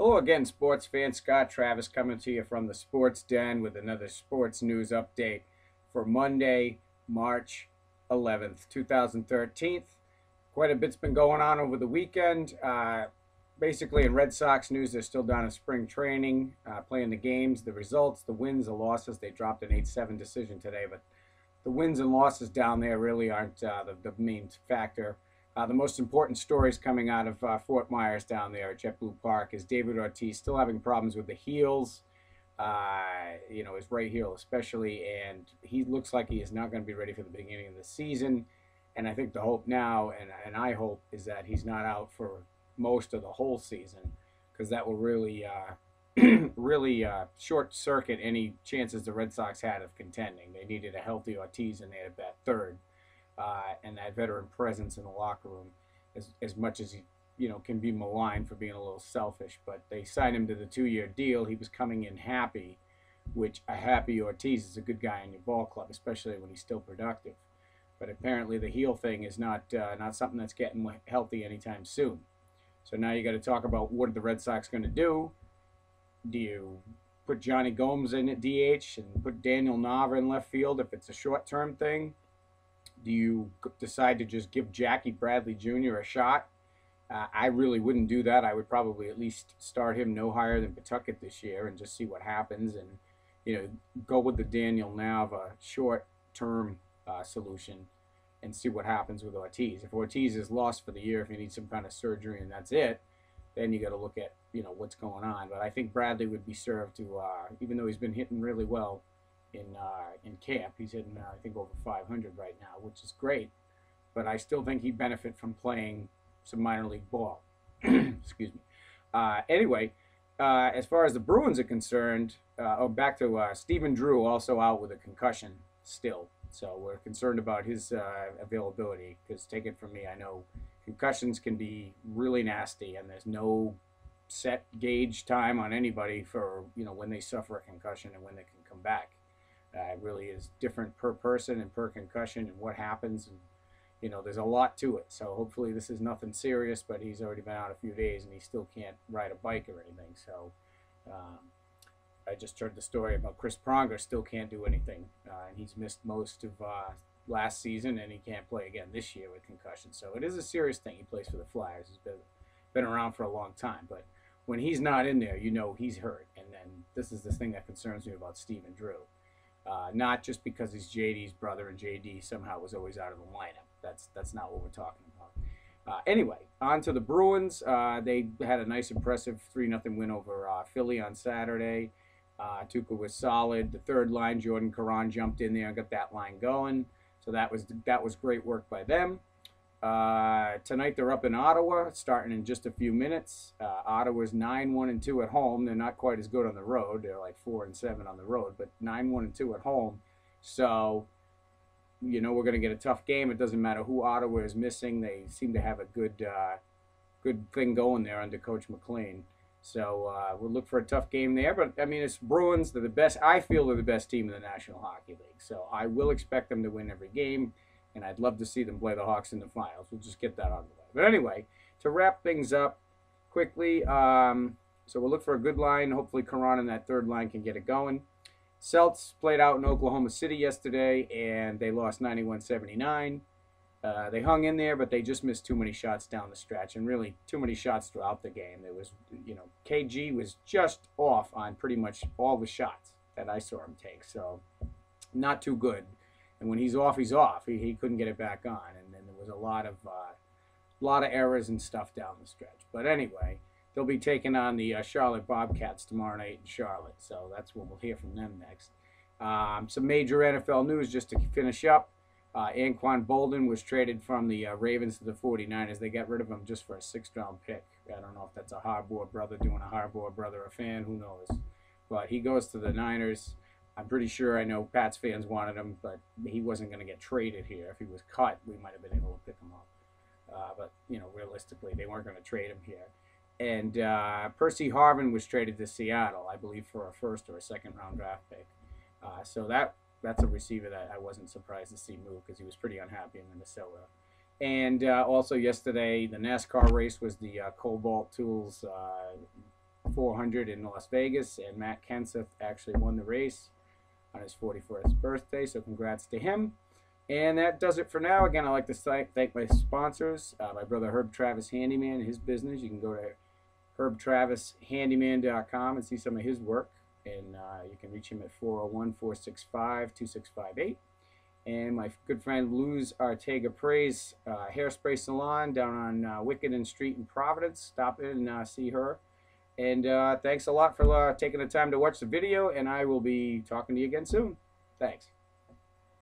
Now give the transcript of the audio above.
Hello again, sports fans. Scott Travis coming to you from the Sports Den with another sports news update for Monday, March 11th, 2013. Quite a bit's been going on over the weekend. Basically, in Red Sox news, they're still down in spring training, playing the games, the results, the wins, the losses. They dropped an 8-7 decision today, but the wins and losses down there really aren't the main factor. The most important stories coming out of Fort Myers down there at JetBlue Park is David Ortiz still having problems with the heels, his right heel especially, and he looks like he is not going to be ready for the beginning of the season. And I think the hope now, and I hope, is that he's not out for most of the whole season, because that will really, really short circuit any chances the Red Sox had of contending. They needed a healthy Ortiz, and they had a bat third. And that veteran presence in the locker room, as much as he can be maligned for being a little selfish. But they signed him to the 2-year deal. He was coming in happy, which a happy Ortiz is a good guy in your ball club, especially when he's still productive. But apparently the heel thing is not something that's getting healthy anytime soon. So now you got to talk about what are the Red Sox going to do. Do you put Johnny Gomes in at DH and put Daniel Nava in left field if it's a short-term thing? Do you decide to just give Jackie Bradley Jr. a shot? I really wouldn't do that. I would probably at least start him no higher than Pawtucket this year and just see what happens, and go with the Daniel Nava short-term solution and see what happens with Ortiz. If Ortiz is lost for the year, if he needs some kind of surgery and that's it, then you got to look at what's going on. But I think Bradley would be served to, even though he's been hitting really well in camp. He's hitting I think over 500 right now, which is great. But I still think he'd benefit from playing some minor league ball. Excuse me. Anyway, as far as the Bruins are concerned, back to Stephen Drew, also out with a concussion still. So we're concerned about his availability, because take it from me, I know concussions can be really nasty, and there's no set gauge time on anybody for when they suffer a concussion and when they can come back. It really is different per person and per concussion and what happens, and there's a lot to it. So hopefully this is nothing serious, but he's already been out a few days and he still can't ride a bike or anything. So I just heard the story about Chris Pronger still can't do anything, and he's missed most of last season, and he can't play again this year with concussion. So it is a serious thing. He plays for the Flyers. He's been around for a long time, but when he's not in there, he's hurt. And then this is the thing that concerns me about Stephen Drew. Not just because he's JD's brother and JD somehow was always out of the lineup. That's not what we're talking about. Anyway, on to the Bruins. They had a nice, impressive 3-0 win over Philly on Saturday. Tuukka was solid. The third line, Jordan Caron, jumped in there and got that line going. So that was great work by them. Tonight they're up in Ottawa, starting in just a few minutes. Ottawa's 9-1-2 at home. They're not quite as good on the road. They're like 4-7 on the road, but 9-1-2 at home. So, we're going to get a tough game. It doesn't matter who Ottawa is missing. They seem to have a good thing going there under Coach McLean. So we'll look for a tough game there. But, I mean, it's Bruins. They're the best. I feel they're the best team in the National Hockey League. So I will expect them to win every game. And I'd love to see them play the Hawks in the finals. We'll just get that out of the way. But anyway, to wrap things up quickly, so we'll look for a good line. Hopefully Caron and that third line can get it going. Celts played out in Oklahoma City yesterday, and they lost 91-79. They hung in there, but they just missed too many shots down the stretch, and really too many shots throughout the game. There was, KG was just off on pretty much all the shots that I saw him take. So not too good. And when he's off, he's off. He couldn't get it back on, and then there was a lot of errors and stuff down the stretch. But anyway, they'll be taking on the Charlotte Bobcats tomorrow night in Charlotte, so that's what we'll hear from them next. Some major NFL news just to finish up. Anquan Bolden was traded from the Ravens to the 49ers. They got rid of him just for a 6th-round pick. I don't know if that's a Harbaugh brother doing a Harbaugh brother a fan. Who knows? But he goes to the Niners. I'm pretty sure I know Pats fans wanted him, but he wasn't going to get traded here. If he was cut, we might have been able to pick him up. But, realistically, they weren't going to trade him here. And Percy Harvin was traded to Seattle, I believe, for a 1st or a 2nd-round draft pick. So that's a receiver that I wasn't surprised to see move, because he was pretty unhappy in Minnesota. And also yesterday, the NASCAR race was the Cobalt Tools 400 in Las Vegas, and Matt Kenseth actually won the race on his 41st birthday, so congrats to him. And that does it for now. Again, I'd like to thank my sponsors, my brother Herb Travis Handyman, his business. You can go to herbtravishandyman.com and see some of his work. And you can reach him at 401-465-2658. And my good friend Luz Arteaga Praise Hairspray Salon down on Wickenden Street in Providence. Stop in and see her. And thanks a lot for taking the time to watch the video, and I will be talking to you again soon. Thanks.